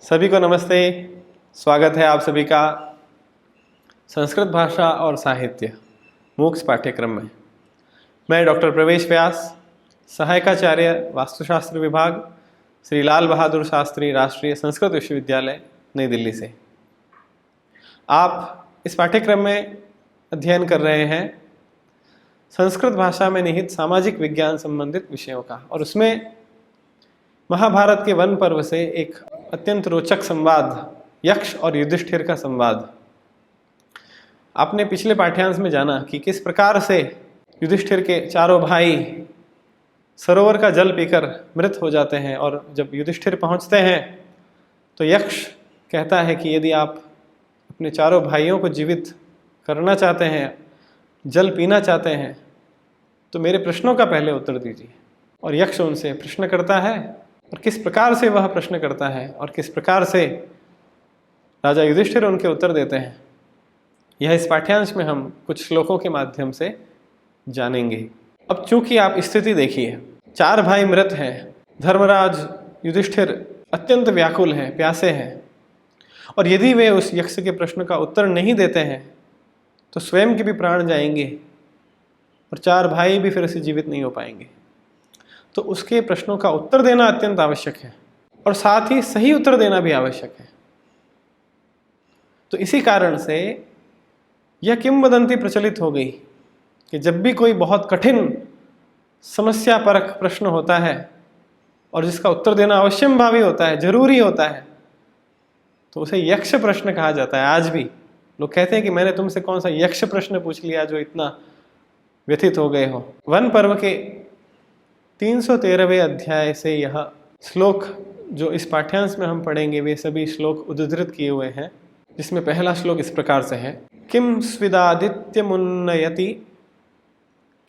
सभी को नमस्ते। स्वागत है आप सभी का संस्कृत भाषा और साहित्य मूक्स पाठ्यक्रम में। मैं डॉक्टर प्रवेश व्यास, सहायकाचार्य वास्तुशास्त्र विभाग, श्री लाल बहादुर शास्त्री राष्ट्रीय संस्कृत विश्वविद्यालय नई दिल्ली से। आप इस पाठ्यक्रम में अध्ययन कर रहे हैं संस्कृत भाषा में निहित सामाजिक विज्ञान संबंधित विषयों का, और उसमें महाभारत के वन पर्व से एक अत्यंत रोचक संवाद, यक्ष और युधिष्ठिर का संवाद। आपने पिछले पाठ्यांश में जाना कि किस प्रकार से युधिष्ठिर के चारों भाई सरोवर का जल पीकर मृत हो जाते हैं, और जब युधिष्ठिर पहुंचते हैं तो यक्ष कहता है कि यदि आप अपने चारों भाइयों को जीवित करना चाहते हैं, जल पीना चाहते हैं, तो मेरे प्रश्नों का पहले उत्तर दीजिए। और यक्ष उनसे प्रश्न करता है, और किस प्रकार से वह प्रश्न करता है और किस प्रकार से राजा युधिष्ठिर उनके उत्तर देते हैं, यह इस पाठ्यांश में हम कुछ श्लोकों के माध्यम से जानेंगे। अब चूंकि आप स्थिति देखिए, चार भाई मृत हैं, धर्मराज युधिष्ठिर अत्यंत व्याकुल हैं, प्यासे हैं, और यदि वे उस यक्ष के प्रश्न का उत्तर नहीं देते हैं तो स्वयं के भी प्राण जाएंगे और चार भाई भी फिर से जीवित नहीं हो पाएंगे। तो उसके प्रश्नों का उत्तर देना अत्यंत आवश्यक है, और साथ ही सही उत्तर देना भी आवश्यक है। तो इसी कारण से यह किंवदंती प्रचलित हो गई कि जब भी कोई बहुत कठिन समस्या परक प्रश्न होता है और जिसका उत्तर देना अवश्यंभावी होता है, जरूरी होता है, तो उसे यक्ष प्रश्न कहा जाता है। आज भी लोग कहते हैं कि मैंने तुमसे कौन सा यक्ष प्रश्न पूछ लिया जो इतना व्यथित हो गए हो। वन पर्व के 313वें अध्याय से यह श्लोक जो इस पाठ्यांश में हम पढ़ेंगे, वे सभी श्लोक उद्धृत किए हुए हैं, जिसमें पहला श्लोक इस प्रकार से है। किम स्विदादित्यमुन्नयति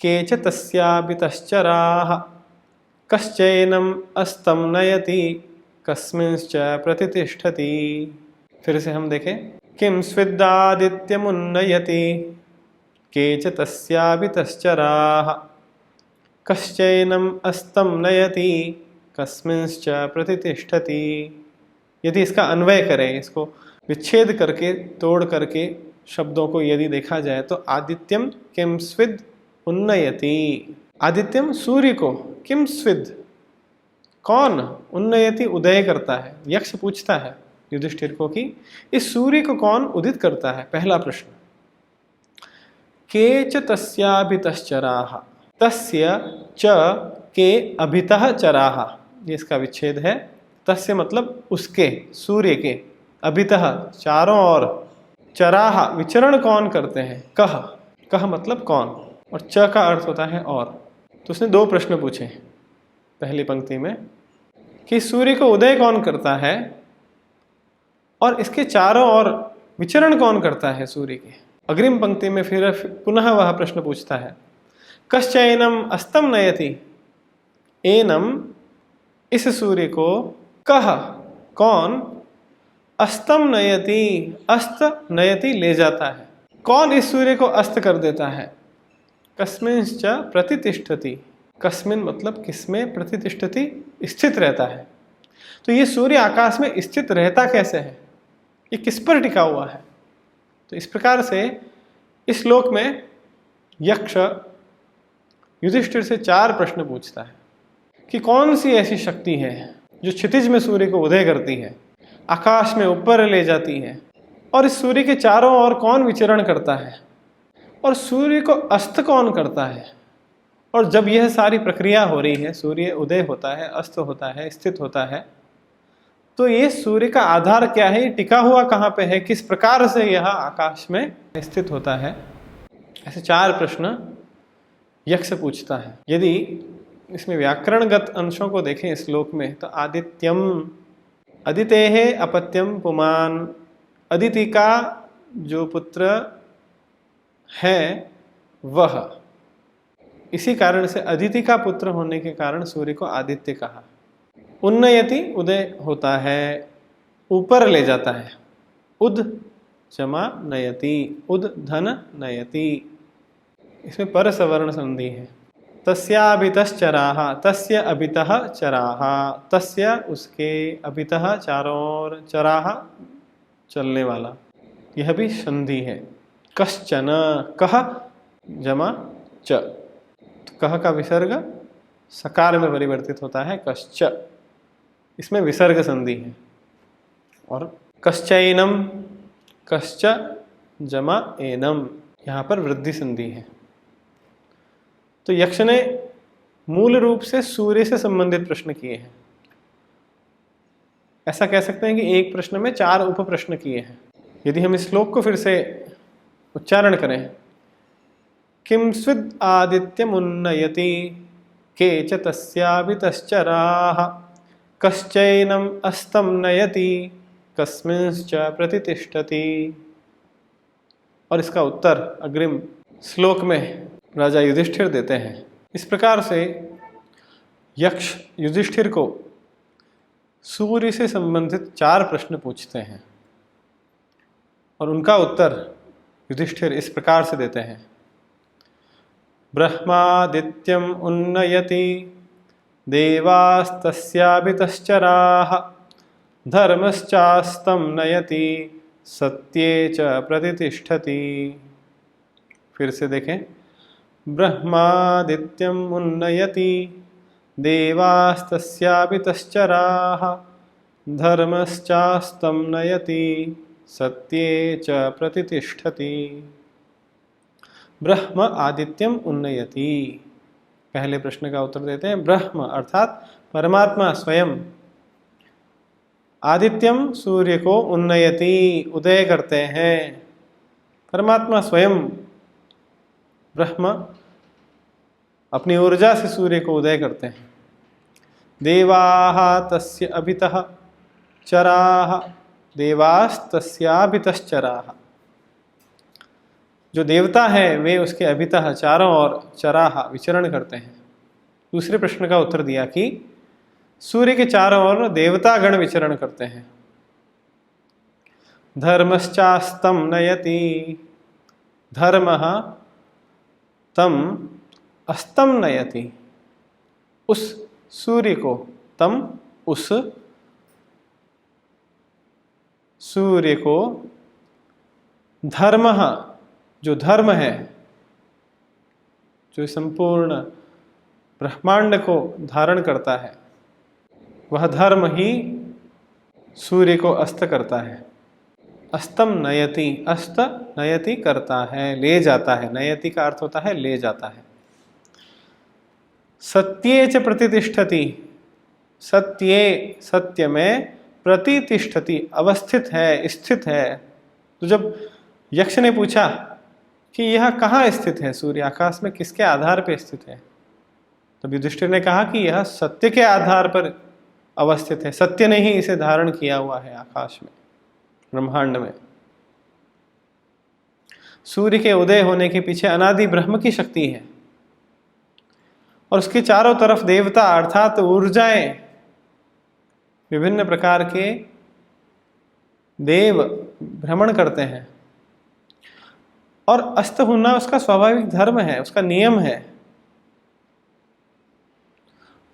केच तस्याभितश्चराः कश्चैनम अस्तं नयति कस्मिंश्च प्रतितिष्ठति। फिर से हम देखें। किम स्विदादित्यमुन्नयति केच तस्याभितश्चराः कश्चैनम अस्तं नयति कस्मिंश्च प्रतितिष्ठति। यदि इसका अन्वय करें, इसको विच्छेद करके, तोड़ करके शब्दों को यदि देखा जाए तो आदित्यम किम स्विद उन्नयति। आदित्यम सूर्य को, किम स्विद कौन, उन्नयति उदय करता है। यक्ष पूछता है युधिष्ठिर को कि इस सूर्य को कौन उदित करता है। पहला प्रश्न। केच तस्याभितश्चराः, तस्य च के अभितः चराः, ये इसका विच्छेद है। तस्य मतलब उसके, सूर्य के, अभितः चारों ओर, चराः विचरण कौन करते हैं, कह, कह मतलब कौन, और च का अर्थ होता है और। तो उसने दो प्रश्न पूछे पहली पंक्ति में कि सूर्य को उदय कौन करता है और इसके चारों ओर विचरण कौन करता है सूर्य के। अग्रिम पंक्ति में फिर पुनः वह प्रश्न पूछता है, कश्चैनम अस्तं नयति, एनम इस सूर्य को, कह कौन, अस्तं नयति अस्त नयति ले जाता है, कौन इस सूर्य को अस्त कर देता है। कस्मिंश्च प्रतितिष्ठति, कस्मिन मतलब किसमें, प्रतितिष्ठति स्थित रहता है। तो ये सूर्य आकाश में स्थित रहता कैसे है, ये किस पर टिका हुआ है। तो इस प्रकार से इस श्लोक में यक्ष युधिष्ठिर से चार प्रश्न पूछता है कि कौन सी ऐसी शक्ति है जो क्षितिज में सूर्य को उदय करती है, आकाश में ऊपर ले जाती है, और इस सूर्य के चारों ओर कौन विचरण करता है, और सूर्य को अस्त कौन करता है। और जब यह सारी प्रक्रिया हो रही है, सूर्य उदय होता है, अस्त होता है, स्थित होता है, तो ये सूर्य का आधार क्या है, टिका हुआ कहाँ पे है, किस प्रकार से यह आकाश में स्थित होता है। ऐसे चार प्रश्न यक्ष पूछता है। यदि इसमें व्याकरणगत अंशों को देखें इस श्लोक में, तो आदित्यम, अदितेः अपत्यम पुमान, अदिति का जो पुत्र है वह, इसी कारण से अदिति का पुत्र होने के कारण सूर्य को आदित्य कहा। उन्नयति उदय होता है, ऊपर ले जाता है, उद जमा नयति, उद धन नयति, इसमें पर सवर्ण संधि है। तस्याभितश्चराः, तस्य अभितः चराः, तस्य उसके अभितः चारों ओर चराः चलने वाला, यह भी संधि है। कश्चन, कह जमा च, तो कह का विसर्ग सकार में परिवर्तित होता है कश्च, इसमें विसर्ग संधि है। और कश्चैनम, कश्च जमा एनम, यहाँ पर वृद्धि संधि है। तो यक्ष ने मूल रूप से सूर्य से संबंधित प्रश्न किए हैं। ऐसा कह सकते हैं कि एक प्रश्न में 4 उप प्रश्न किए हैं। यदि हम इस श्लोक को फिर से उच्चारण करें, किम स्विद आदित्यमुन्नयति केच तस्याभितश्चराः कश्चैनम अस्तम नयति कस्मिंश्च प्रतितिष्ठति। और इसका उत्तर अग्रिम श्लोक में राजा युधिष्ठिर देते हैं। इस प्रकार से यक्ष युधिष्ठिर को सूर्य से संबंधित 4 प्रश्न पूछते हैं और उनका उत्तर युधिष्ठिर इस प्रकार से देते हैं। ब्रह्मादित्यम उन्नयति देवास्तस्याभितश्चराः धर्मश्चास्तं नयति सत्ये च प्रतितिष्ठति। फिर से देखें, ब्रह्मादित्यम उन्नयति देवास्तस्याभितश्चराः धर्मश्चास्तं नयति सत्ये च प्रतितिष्ठति। ब्रह्म आदित्यम उन्नयति, पहले प्रश्न का उत्तर देते हैं। ब्रह्म अर्थात परमात्मा स्वयं, आदित्यम सूर्य को उन्नयति उदय करते हैं। परमात्मा स्वयं ब्रह्म अपनी ऊर्जा से सूर्य को उदय करते हैं। देवाः तस्य अभितः चराः, देवास्तस्याभितश्चराः, जो देवता है वे उसके अभितः चारों ओर चराः विचरण करते हैं। दूसरे प्रश्न का उत्तर दिया कि सूर्य के चारों ओर देवतागण विचरण करते हैं। धर्मश्चास्तं नयति, धर्मः तम अस्तं नयति, उस सूर्य को, तम उस सूर्य को, धर्मः जो धर्म है, जो संपूर्ण ब्रह्मांड को धारण करता है, वह धर्म ही सूर्य को अस्त करता है। अस्तम नयति, अस्त नयति करता है, ले जाता है। नयति का अर्थ होता है ले जाता है। सत्ये च प्रतितिष्ठति, सत्ये सत्य में, प्रतितिष्ठति अवस्थित है, स्थित है। तो जब यक्ष ने पूछा कि यह कहाँ स्थित है, सूर्य आकाश में किसके आधार पर स्थित है, तब युधिष्ठिर ने कहा कि यह सत्य के आधार पर अवस्थित है। सत्य ने ही इसे धारण किया हुआ है आकाश में, ब्रह्मांड में। सूर्य के उदय होने के पीछे अनादि ब्रह्म की शक्ति है और उसके चारों तरफ देवता अर्थात ऊर्जाएं, विभिन्न प्रकार के देव भ्रमण करते हैं। और अस्त होना उसका स्वाभाविक धर्म है, उसका नियम है।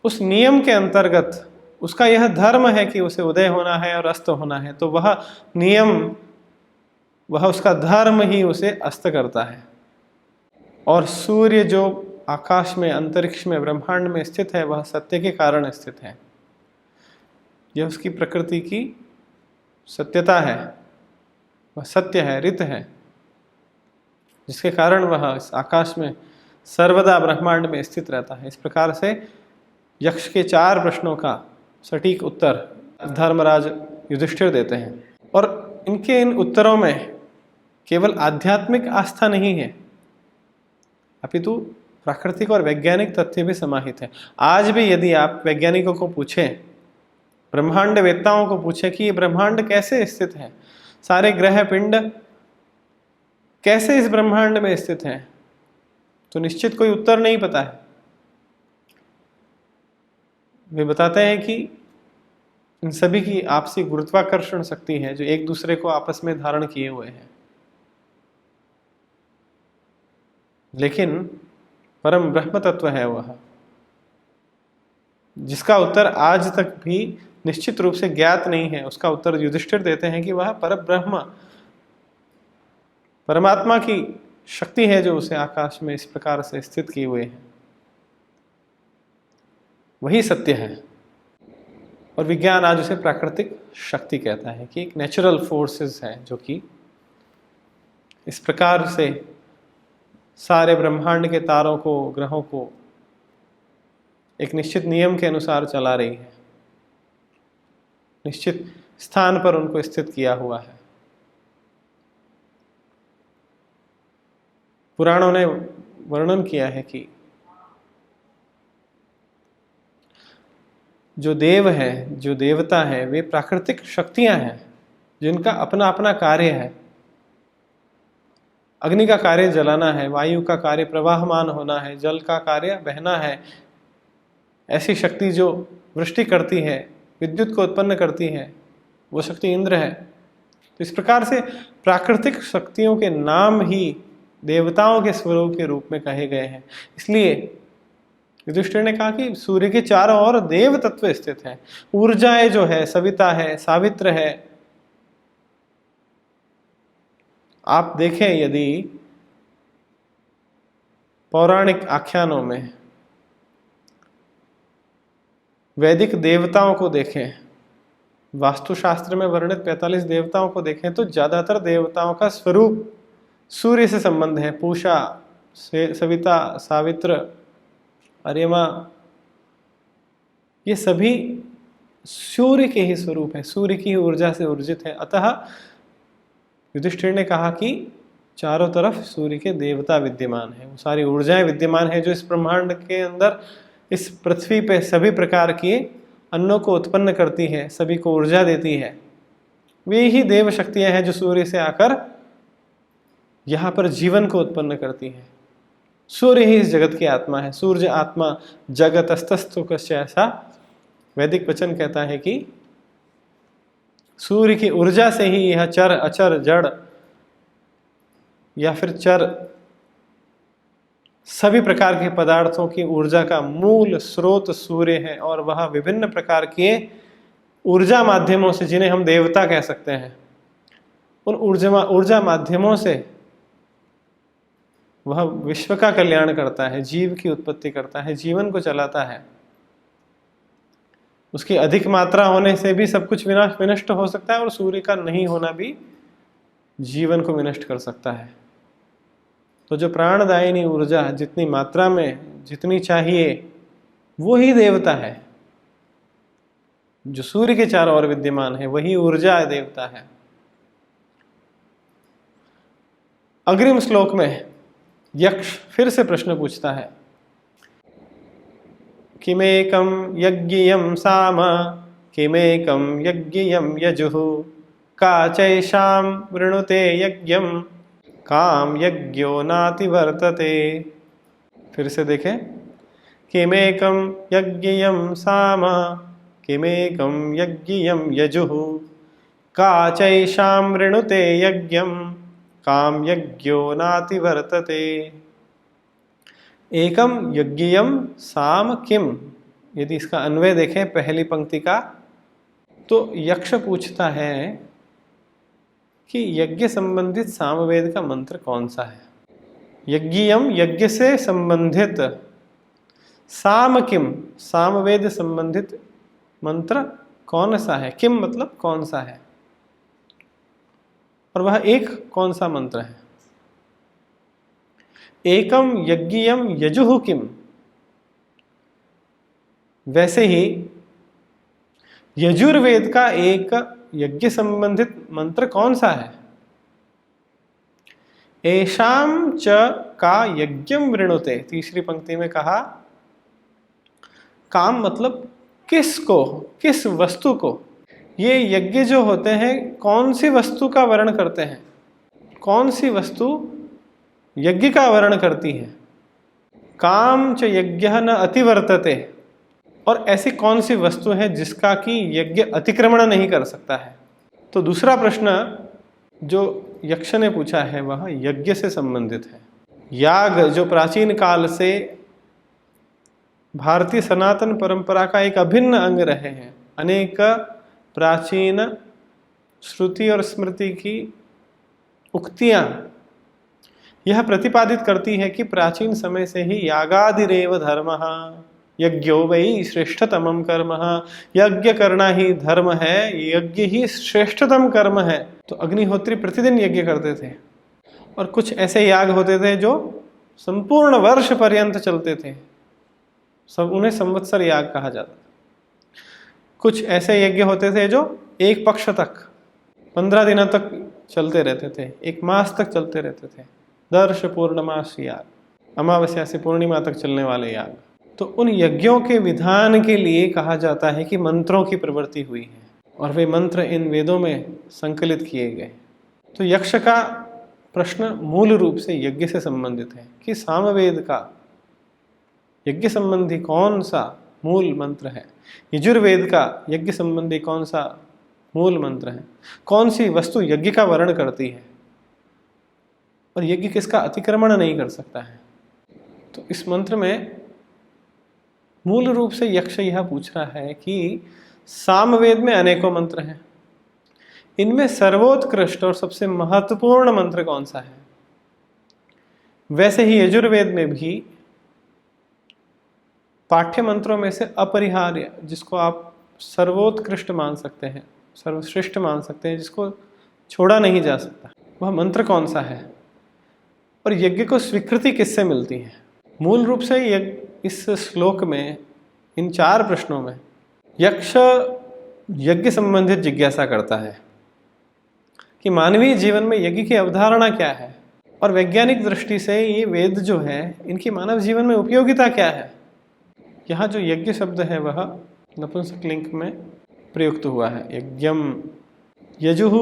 उस नियम के अंतर्गत उसका यह धर्म है कि उसे उदय होना है और अस्त होना है, तो वह नियम, वह उसका धर्म ही उसे अस्त करता है। और सूर्य जो आकाश में, अंतरिक्ष में, ब्रह्मांड में स्थित है, वह सत्य के कारण स्थित है। यह उसकी प्रकृति की सत्यता है, वह सत्य है, ऋत है, जिसके कारण वह इस आकाश में सर्वदा ब्रह्मांड में स्थित रहता है। इस प्रकार से यक्ष के 4 प्रश्नों का सटीक उत्तर धर्मराज युधिष्ठिर देते हैं। और इनके इन उत्तरों में केवल आध्यात्मिक आस्था नहीं है, अपितु प्राकृतिक और वैज्ञानिक तथ्य भी समाहित है। आज भी यदि आप वैज्ञानिकों को पूछें, ब्रह्मांड वेत्ताओं को पूछें कि ये ब्रह्मांड कैसे स्थित है, सारे ग्रह पिंड कैसे इस ब्रह्मांड में स्थित हैं, तो निश्चित कोई उत्तर नहीं पता है। वे बताते हैं कि इन सभी की आपसी गुरुत्वाकर्षण शक्ति है, जो एक दूसरे को आपस में धारण किए हुए हैं। लेकिन परम ब्रह्म तत्व है वह, जिसका उत्तर आज तक भी निश्चित रूप से ज्ञात नहीं है। उसका उत्तर युधिष्ठिर देते हैं कि वह परब्रह्म परमात्मा की शक्ति है जो उसे आकाश में इस प्रकार से स्थित किए हुए है, वही सत्य है। और विज्ञान आज उसे प्राकृतिक शक्ति कहता है कि एक नेचुरल फोर्सेस है जो कि इस प्रकार से सारे ब्रह्मांड के तारों को, ग्रहों को एक निश्चित नियम के अनुसार चला रही है, निश्चित स्थान पर उनको स्थित किया हुआ है। पुराणों ने वर्णन किया है कि जो देव है, जो देवता है, वे प्राकृतिक शक्तियां हैं जिनका अपना अपना कार्य है। अग्नि का कार्य जलाना है, वायु का कार्य प्रवाहमान होना है, जल का कार्य बहना है। ऐसी शक्ति जो वृष्टि करती है, विद्युत को उत्पन्न करती है, वो शक्ति इंद्र है। तो इस प्रकार से प्राकृतिक शक्तियों के नाम ही देवताओं के स्वरूप के रूप में कहे गए हैं। इसलिए युधिष्ठिर ने कहा कि सूर्य के चारों ओर देव तत्व स्थित है। ऊर्जाएं जो है, सविता है, सावित्र है। आप देखें यदि पौराणिक आख्यानों में वैदिक देवताओं को देखें, वास्तुशास्त्र में वर्णित 45 देवताओं को देखें, तो ज्यादातर देवताओं का स्वरूप सूर्य से संबंध है। पूषा, सविता, सावित्र, अर्यमा, ये सभी सूर्य के ही स्वरूप है, सूर्य की ही ऊर्जा से ऊर्जित है। अतः युधिष्ठिर ने कहा कि चारों तरफ सूर्य के देवता विद्यमान है, वो सारी ऊर्जाएं विद्यमान है जो इस ब्रह्मांड के अंदर, इस पृथ्वी पे सभी प्रकार के अन्नों को उत्पन्न करती है, सभी को ऊर्जा देती है। वे ही देव शक्तियां हैं जो सूर्य से आकर यहाँ पर जीवन को उत्पन्न करती है। सूर्य ही इस जगत की आत्मा है। सूर्य आत्मा जगतस्तस्तु कस्य, ऐसा वैदिक वचन कहता है कि सूर्य की ऊर्जा से ही यह चर, अचर, जड़ या फिर चर सभी प्रकार के पदार्थों की ऊर्जा का मूल स्रोत सूर्य है। और वह विभिन्न प्रकार के ऊर्जा माध्यमों से, जिन्हें हम देवता कह सकते हैं, उन ऊर्जा माध्यमों से वह विश्व का कल्याण करता है, जीव की उत्पत्ति करता है, जीवन को चलाता है। उसकी अधिक मात्रा होने से भी सब कुछ विनष्ट हो सकता है, और सूर्य का नहीं होना भी जीवन को विनष्ट कर सकता है। तो जो प्राणदायिनी ऊर्जा जितनी मात्रा में, जितनी चाहिए, वो ही देवता है। जो सूर्य के चारों ओर विद्यमान है वही ऊर्जा देवता है। अग्रिम श्लोक में यक्ष फिर से प्रश्न पूछता है, किमेकं यज्ञियं साम किमेकं यज्ञियं यजुः काचैषां वृणुते यज्ञं काम यज्ञो नातिवर्तते। फिर से देखें, किमेकं यज्ञियं साम किमेकं यज्ञियं यजुः काचैषां वृणुते यज्ञं काम यज्ञो नातिवर्तते। एकम यज्ञियम साम किम, यदि इसका अन्वय देखें पहली पंक्ति का, तो यक्ष पूछता है कि यज्ञ संबंधित सामवेद का मंत्र कौन सा है। यज्ञियम, यज्ञ से संबंधित, साम किम, सामवेद संबंधित मंत्र कौन सा है। किम मतलब कौन सा है, और वह एक कौन सा मंत्र है। एकम यज्ञियम यजुः किम, वैसे ही यजुर्वेद का एक यज्ञ संबंधित मंत्र कौन सा है। एषाम च का यज्ञम वृणुते, तीसरी पंक्ति में कहा काम मतलब किसको, किस वस्तु को। ये यज्ञ जो होते हैं कौन सी वस्तु का वर्ण करते हैं, कौन सी वस्तु यज्ञ का वर्ण करती है। काम च यज्ञ न अतिवर्तते, और ऐसी कौन सी वस्तु है जिसका कि यज्ञ अतिक्रमण नहीं कर सकता है। तो दूसरा प्रश्न जो यक्ष ने पूछा है वह यज्ञ से संबंधित है। याग जो प्राचीन काल से भारतीय सनातन परंपरा का एक अभिन्न अंग रहे हैं, अनेक प्राचीन श्रुति और स्मृति की उक्तियां यह प्रतिपादित करती है कि प्राचीन समय से ही यागादिरेव धर्मः, यज्ञो वै श्रेष्ठतमं कर्म, यज्ञ करना ही धर्म है, यज्ञ ही श्रेष्ठतम कर्म है। तो अग्निहोत्री प्रतिदिन यज्ञ करते थे और कुछ ऐसे याग होते थे जो संपूर्ण वर्ष पर्यंत चलते थे, सब उन्हें संवत्सर याग कहा जाता था। कुछ ऐसे यज्ञ होते थे जो एक पक्ष तक 15 दिनों तक चलते रहते थे, एक मास तक चलते रहते थे, दर्श पूर्णमास याग, अमावस्या से पूर्णिमा तक चलने वाले याग। तो उन यज्ञों के विधान के लिए कहा जाता है कि मंत्रों की प्रवृत्ति हुई है और वे मंत्र इन वेदों में संकलित किए गए। तो यक्ष का प्रश्न मूल रूप से यज्ञ से संबंधित है कि सामवेद का यज्ञ संबंधी कौन सा मूल मंत्र है, यजुर्वेद का यज्ञ संबंधी कौन सा मूल मंत्र है, कौन सी वस्तु यज्ञ का वर्ण करती है और यज्ञ किसका अतिक्रमण नहीं कर सकता है। तो इस मंत्र में मूल रूप से यक्ष यह पूछ रहा है कि सामवेद में अनेकों मंत्र हैं, इनमें सर्वोत्कृष्ट और सबसे महत्वपूर्ण मंत्र कौन सा है। वैसे ही यजुर्वेद में भी पाठ्य मंत्रों में से अपरिहार्य, जिसको आप सर्वोत्कृष्ट मान सकते हैं, सर्वश्रेष्ठ मान सकते हैं, जिसको छोड़ा नहीं जा सकता, वह मंत्र कौन सा है और यज्ञ को स्वीकृति किससे मिलती है। मूल रूप से इस श्लोक में, इन 4 प्रश्नों में यक्ष यज्ञ संबंधित जिज्ञासा करता है कि मानवीय जीवन में यज्ञ की अवधारणा क्या है और वैज्ञानिक दृष्टि से ये वेद जो है इनकी मानव जीवन में उपयोगिता क्या है। यहाँ जो यज्ञ शब्द है वह नपुंसकलिंग में प्रयुक्त हुआ है। यज्ञम, यजुः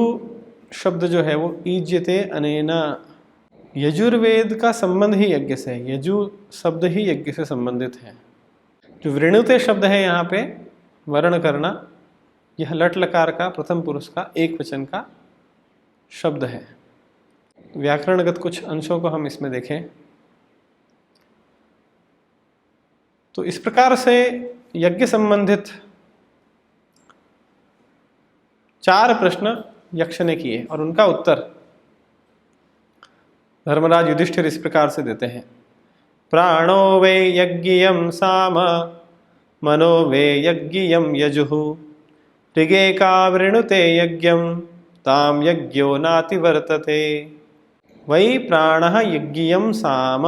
शब्द जो है वो ईज्यते अनेना, यजुर्वेद का संबंध ही यज्ञ से है, यजु शब्द ही यज्ञ से संबंधित है। जो वृणुते शब्द है यहाँ पे वर्ण करना, यह लट लकार का प्रथम पुरुष का एक वचन का शब्द है। व्याकरणगत कुछ अंशों को हम इसमें देखें तो इस प्रकार से यज्ञ संबंधित 4 प्रश्न यक्ष ने किए और उनका उत्तर धर्मराज युधिष्ठिर इस प्रकार से देते हैं। प्राणो वे यज्ञियं साम, मनो वे यज्ञियं यजुः, ऋगेका वृणुते यज्ञं, ताम यज्ञो नातिवर्तते। वही प्राणः यज्ञियं साम,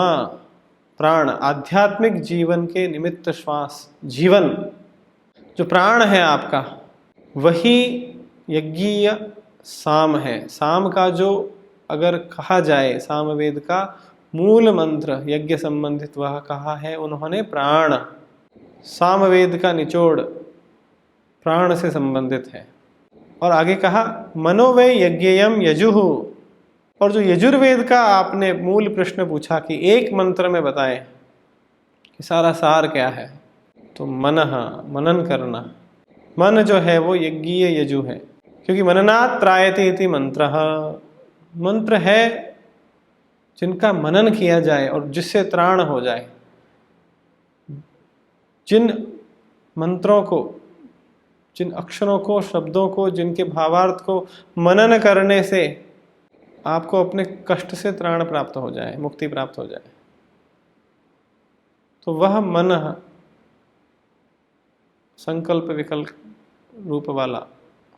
प्राण आध्यात्मिक जीवन के निमित्त श्वास, जीवन जो प्राण है आपका, वही यज्ञीय साम है। साम का जो अगर कहा जाए सामवेद का मूल मंत्र यज्ञ संबंधित वह कहा है उन्होंने प्राण, सामवेद का निचोड़ प्राण से संबंधित है। और आगे कहा मनो वे यज्ञयम यजुः, और जो यजुर्वेद का आपने मूल प्रश्न पूछा कि एक मंत्र में बताएं कि सारा सार क्या है, तो मनः, मनन करना, मन जो है वो यज्ञीय यजु है, क्योंकि मननात् त्रायते इति मंत्रः, मंत्र है जिनका मनन किया जाए और जिससे त्राण हो जाए। जिन मंत्रों को, जिन अक्षरों को, शब्दों को, जिनके भावार्थ को मनन करने से आपको अपने कष्ट से त्राण प्राप्त हो जाए, मुक्ति प्राप्त हो जाए, तो वह मन संकल्प विकल्प रूप वाला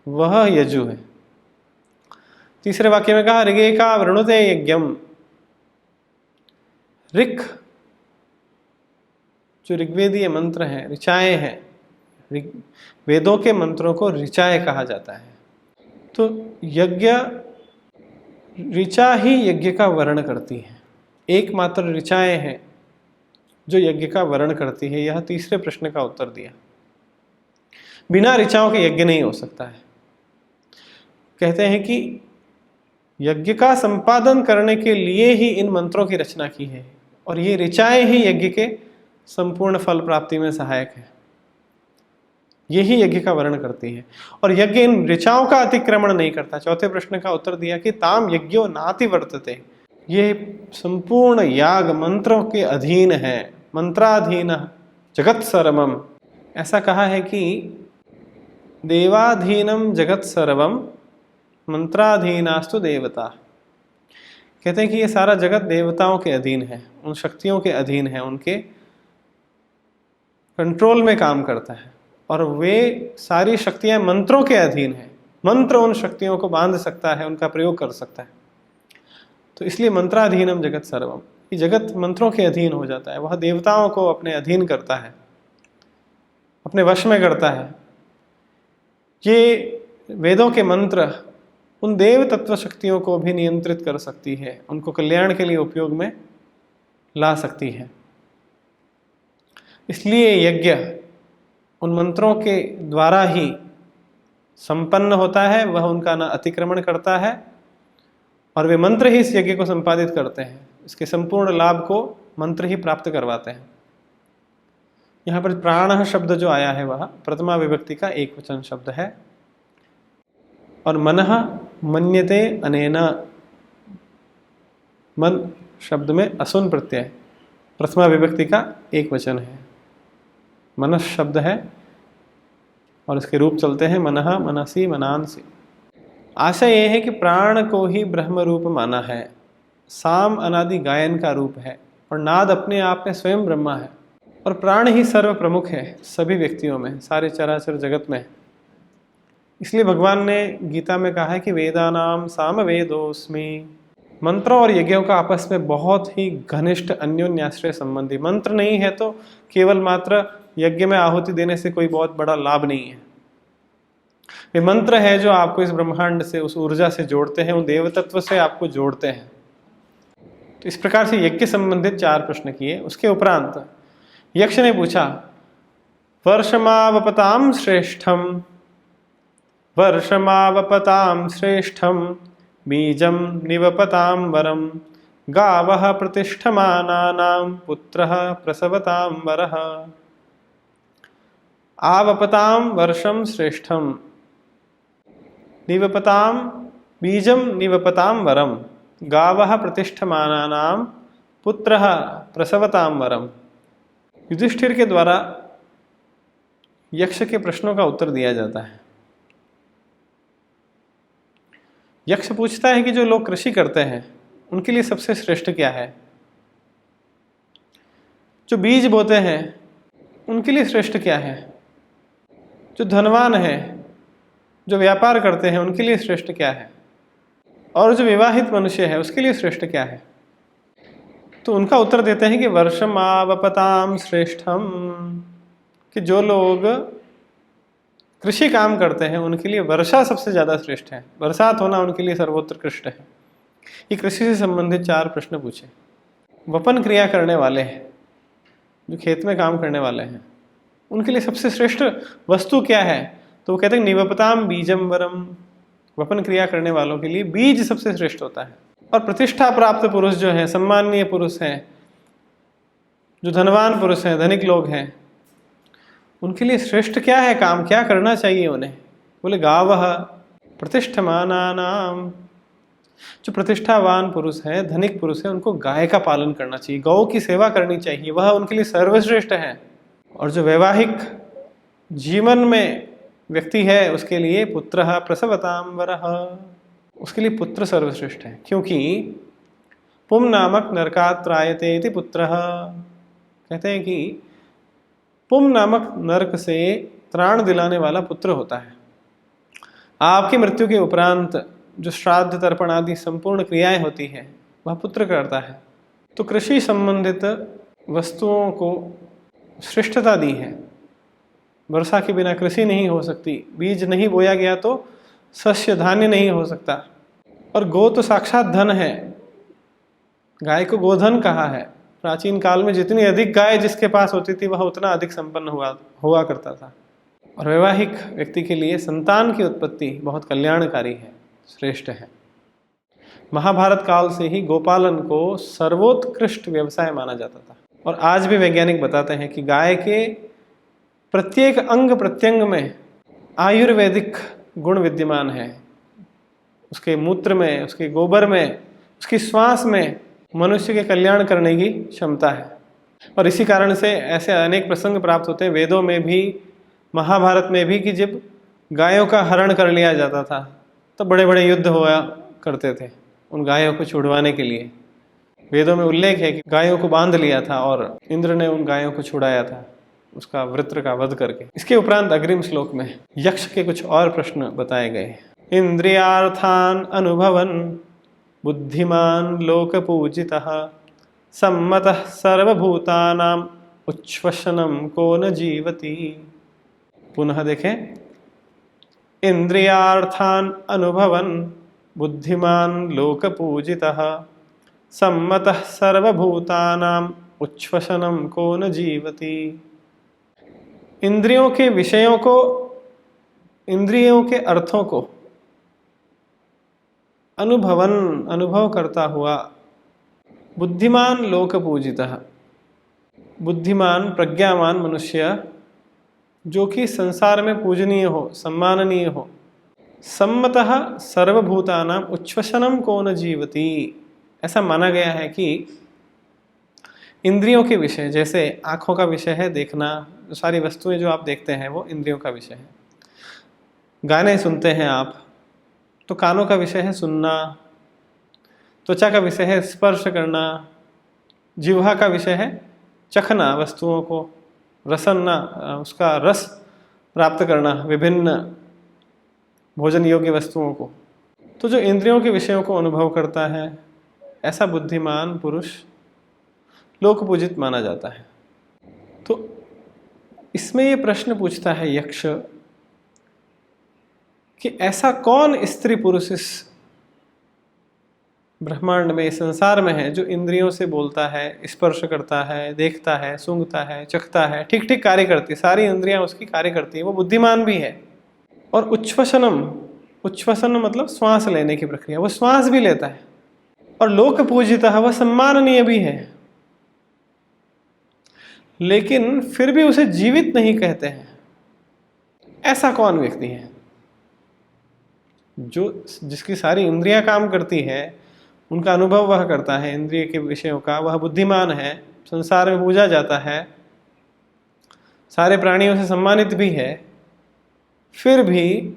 वह यजु है। तीसरे वाक्य में कहा ऋगेका वृणुते यज्ञम, ऋक् जो ऋग्वेदीय मंत्र हैं, ऋचाएं हैं, वेदों के मंत्रों को ऋचाएं कहा जाता है। तो यज्ञ, ऋचा ही यज्ञ का वर्ण करती है, एकमात्र ऋचाएं हैं जो यज्ञ का वर्ण करती है। यह तीसरे प्रश्न का उत्तर दिया। बिना ऋचाओं के यज्ञ नहीं हो सकता है। कहते हैं कि यज्ञ का संपादन करने के लिए ही इन मंत्रों की रचना की है और ये ऋचाएं ही यज्ञ के संपूर्ण फल प्राप्ति में सहायक है, यही यज्ञ का वर्ण करती है और यज्ञ इन ऋचाओं का अतिक्रमण नहीं करता। चौथे प्रश्न का उत्तर दिया कि ताम यज्ञो नाति वर्तते, ये संपूर्ण याग मंत्रों के अधीन है। मंत्राधीन जगत सर्वम, ऐसा कहा है कि देवाधीनम जगत सर्वम मंत्राधीनास्तु देवता। कहते हैं कि ये सारा जगत देवताओं के अधीन है, उन शक्तियों के अधीन है, उनके कंट्रोल में काम करता है, और वे सारी शक्तियां मंत्रों के अधीन है। मंत्र उन शक्तियों को बांध सकता है, उनका प्रयोग कर सकता है। तो इसलिए मंत्राधीनम जगत सर्वम, ये जगत मंत्रों के अधीन हो जाता है। वह देवताओं को अपने अधीन करता है, अपने वश में करता है। ये वेदों के मंत्र उन देव तत्व शक्तियों को भी नियंत्रित कर सकती है, उनको कल्याण के लिए उपयोग में ला सकती है। इसलिए यज्ञ उन मंत्रों के द्वारा ही संपन्न होता है, वह उनका न अतिक्रमण करता है, और वे मंत्र ही इस यज्ञ को संपादित करते हैं। इसके संपूर्ण लाभ को मंत्र ही प्राप्त करवाते हैं। यहाँ पर प्राण शब्द जो आया है वह प्रथमा विभक्ति का एक वचन शब्द है, और मनः मन्यते अनेना, मन शब्द में असुन प्रत्यय प्रथमा विभक्ति का एक वचन है। मनस शब्द है और इसके रूप चलते हैं मनः, मनसी, मनांसी। आशय यह है कि प्राण को ही ब्रह्म रूप माना है। साम अनादि गायन का रूप है, और नाद अपने आप में स्वयं ब्रह्मा है, और प्राण ही सर्व प्रमुख है सभी व्यक्तियों में, सारे चराचर जगत में। इसलिए भगवान ने गीता में कहा है कि वेदानाम साम वेदोस्मि। मंत्रों और यज्ञों का आपस में बहुत ही घनिष्ठ अन्योन्याश्रय संबंधी। मंत्र नहीं है तो केवल मात्र यज्ञ में आहुति देने से कोई बहुत बड़ा लाभ नहीं है। वे मंत्र है जो आपको इस ब्रह्मांड से, उस ऊर्जा से जोड़ते हैं, उन देव तत्व से आपको जोड़ते हैं। तो इस प्रकार से यज्ञ संबंधित 4 प्रश्न किए। उसके उपरांत यक्ष ने पूछा, वर्षमावपताम श्रेष्ठम, वर्षमावपताम श्रेष्ठम बीजम निवपताम वरम गावः प्रतिष्ठमानानां पुत्रः प्रसवताम वरः। आवपताम वर्षम श्रेष्ठम, निवपताम बीजम निवपताम वरम, गावः प्रतिष्ठमानानां पुत्रः प्रसवताम वरम। युधिष्ठिर के द्वारा यक्ष के प्रश्नों का उत्तर दिया जाता है। यक्ष पूछता है कि जो लोग कृषि करते हैं उनके लिए सबसे श्रेष्ठ क्या है। जो बीज बोते हैं उनके लिए श्रेष्ठ क्या है। जो धनवान है, जो व्यापार करते हैं उनके लिए श्रेष्ठ क्या है, और जो विवाहित मनुष्य है उसके लिए श्रेष्ठ क्या है। तो उनका उत्तर देते हैं कि वर्षमावपताम श्रेष्ठम, कि जो लोग कृषि काम करते हैं उनके लिए वर्षा सबसे ज्यादा श्रेष्ठ है, बरसात होना उनके लिए सर्वोत्कृष्ट है। ये कृषि से संबंधित 4 प्रश्न पूछे। वपन क्रिया करने वाले हैं, जो खेत में काम करने वाले हैं, उनके लिए सबसे श्रेष्ठ वस्तु क्या है। तो वो कहते हैं निवपताम बीजम वरम, वपन क्रिया करने वालों के लिए बीज सबसे श्रेष्ठ होता है। और प्रतिष्ठा प्राप्त पुरुष जो है, सम्माननीय पुरुष हैं, जो धनवान पुरुष हैं, धनिक लोग हैं, उनके लिए श्रेष्ठ क्या है, काम क्या करना चाहिए उन्हें। बोले गावः प्रतिष्ठमानानां, जो प्रतिष्ठावान पुरुष है, धनिक पुरुष है, उनको गाय का पालन करना चाहिए, गौ की सेवा करनी चाहिए, वह उनके लिए सर्वश्रेष्ठ है। और जो वैवाहिक जीवन में व्यक्ति है उसके लिए पुत्रः प्रसवताम वरः, उसके लिए पुत्र सर्वश्रेष्ठ है। क्योंकि पुम नामक नरकात् त्रायते इति पुत्रः, कहते हैं कि पुम नामक नरक से त्राण दिलाने वाला पुत्र होता है। आपकी मृत्यु के उपरांत जो श्राद्ध तर्पण आदि संपूर्ण क्रियाएं होती है वह पुत्र करता है। तो कृषि संबंधित वस्तुओं को श्रेष्ठता दी है। वर्षा के बिना कृषि नहीं हो सकती, बीज नहीं बोया गया तो शस्य धान्य नहीं हो सकता। और गो तो साक्षात धन है, गाय को गोधन कहा है। प्राचीन काल में जितनी अधिक गाय जिसके पास होती थी वह उतना अधिक संपन्न हुआ करता था। और वैवाहिक व्यक्ति के लिए संतान की उत्पत्ति बहुत कल्याणकारी है, श्रेष्ठ है। महाभारत काल से ही गोपालन को सर्वोत्कृष्ट व्यवसाय माना जाता था। और आज भी वैज्ञानिक बताते हैं कि गाय के प्रत्येक अंग प्रत्यंग में आयुर्वेदिक गुण विद्यमान है। उसके मूत्र में, उसके गोबर में उसकी श्वास में मनुष्य के कल्याण करने की क्षमता है। और इसी कारण से ऐसे अनेक प्रसंग प्राप्त होते हैं वेदों में भी, महाभारत में भी, कि जब गायों का हरण कर लिया जाता था तो बड़े बड़े युद्ध हुआ करते थे उन गायों को छुड़वाने के लिए। वेदों में उल्लेख है कि गायों को बांध लिया था और इंद्र ने उन गायों को छुड़ाया था, उसका वृत्र का वध करके। इसके उपरांत अग्रिम श्लोक में यक्ष के कुछ और प्रश्न बताए गए। इंद्रियार्थान अनुभवन बुद्धिमान लोक पूजितः सम्मतः सर्वभूतानां उच्छ्वसनं को न जीवति। पुनः देखें, इंद्रियार्थान अनुभवन बुद्धिमान लोक पूजितः सम्मतः सर्वभूतानां उच्छ्वसनं को न जीवति। इंद्रियों के विषयों को, इंद्रियों के अर्थों को अनुभव करता हुआ बुद्धिमान लोक पूजितः, बुद्धिमान प्रज्ञावान मनुष्य जो कि संसार में पूजनीय हो, सम्माननीय हो, सम्मतः सर्वभूतानां उच्छ्वसनं को न जीवति। ऐसा माना गया है कि इंद्रियों के विषय, जैसे आँखों का विषय है देखना, सारी वस्तुएं जो आप देखते हैं वो इंद्रियों का विषय है। गाने सुनते हैं आप तो कानों का विषय है सुनना, त्वचा का विषय है स्पर्श करना, जिह्वा का विषय है चखना वस्तुओं को, रसना उसका रस प्राप्त करना विभिन्न भोजन योग्य वस्तुओं को। तो जो इंद्रियों के विषयों को अनुभव करता है ऐसा बुद्धिमान पुरुष लोक पूजित माना जाता है। तो इसमें ये प्रश्न पूछता है यक्ष कि ऐसा कौन स्त्री पुरुष इस ब्रह्मांड में, इस संसार में है जो इंद्रियों से बोलता है, स्पर्श करता है, देखता है, सूंघता है, चखता है, ठीक ठीक कार्य करती है, सारी इंद्रियां उसकी कार्य करती है, वो बुद्धिमान भी है। और उच्छ्वसनम, उच्छ्वसन मतलब श्वास लेने की प्रक्रिया, वो श्वास भी लेता है। और लोक पूजिता, वह सम्माननीय भी है, लेकिन फिर भी उसे जीवित नहीं कहते हैं। ऐसा कौन व्यक्ति है जो, जिसकी सारी इंद्रियां काम करती है, उनका अनुभव वह करता है इंद्रिय के विषयों का, वह बुद्धिमान है, संसार में पूजा जाता है, सारे प्राणियों से सम्मानित भी है, फिर भी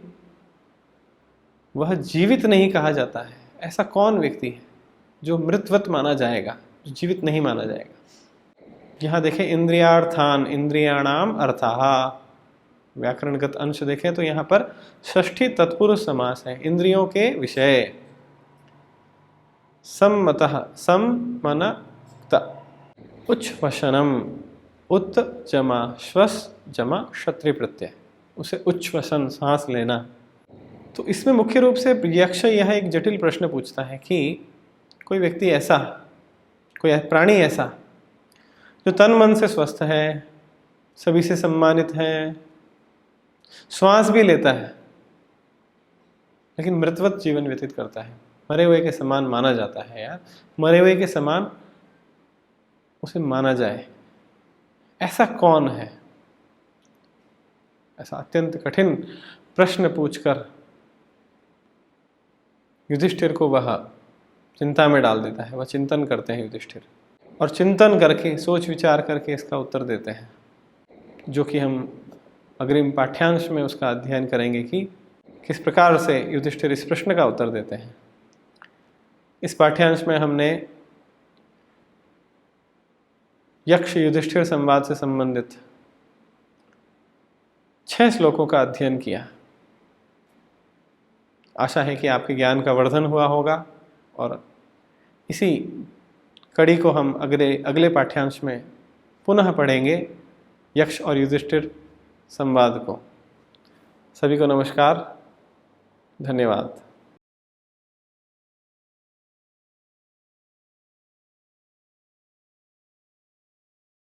वह जीवित नहीं कहा जाता है। ऐसा कौन व्यक्ति है जो मृतवत माना जाएगा, जो जीवित नहीं माना जाएगा। यहाँ देखें इंद्रियार्थान, इंद्रियाणाम अर्थाः, व्याकरणगत अंश देखें तो यहाँ पर षष्ठी तत्पुरुष समास है। इंद्रियों के विषय, सम्मतः, सम्मनत, उच्छ्वसनम, उत जमा श्वस जमा क्षत्रिय प्रत्यय, उसे उच्छ्वसन सांस लेना। तो इसमें मुख्य रूप से यक्ष यह एक जटिल प्रश्न पूछता है कि कोई व्यक्ति ऐसा, कोई प्राणी ऐसा जो तन मन से स्वस्थ है, सभी से सम्मानित है, श्वास भी लेता है, लेकिन मृतवत जीवन व्यतीत करता है, मरे हुए के समान माना जाता है। यार मरे हुए के समान उसे माना जाए, ऐसा कौन है? ऐसा अत्यंत कठिन प्रश्न पूछकर युधिष्ठिर को वह चिंता में डाल देता है। वह चिंतन करते हैं युधिष्ठिर, और चिंतन करके, सोच विचार करके इसका उत्तर देते हैं, जो कि हम अग्रिम पाठ्यांश में उसका अध्ययन करेंगे कि किस प्रकार से युधिष्ठिर इस प्रश्न का उत्तर देते हैं। इस पाठ्यांश में हमने यक्ष युधिष्ठिर संवाद से संबंधित 6 श्लोकों का अध्ययन किया। आशा है कि आपके ज्ञान का वर्धन हुआ होगा, और इसी कड़ी को हम अगले पाठ्यांश में पुनः पढ़ेंगे, यक्ष और युधिष्ठिर संवाद को। सभी को नमस्कार, धन्यवाद।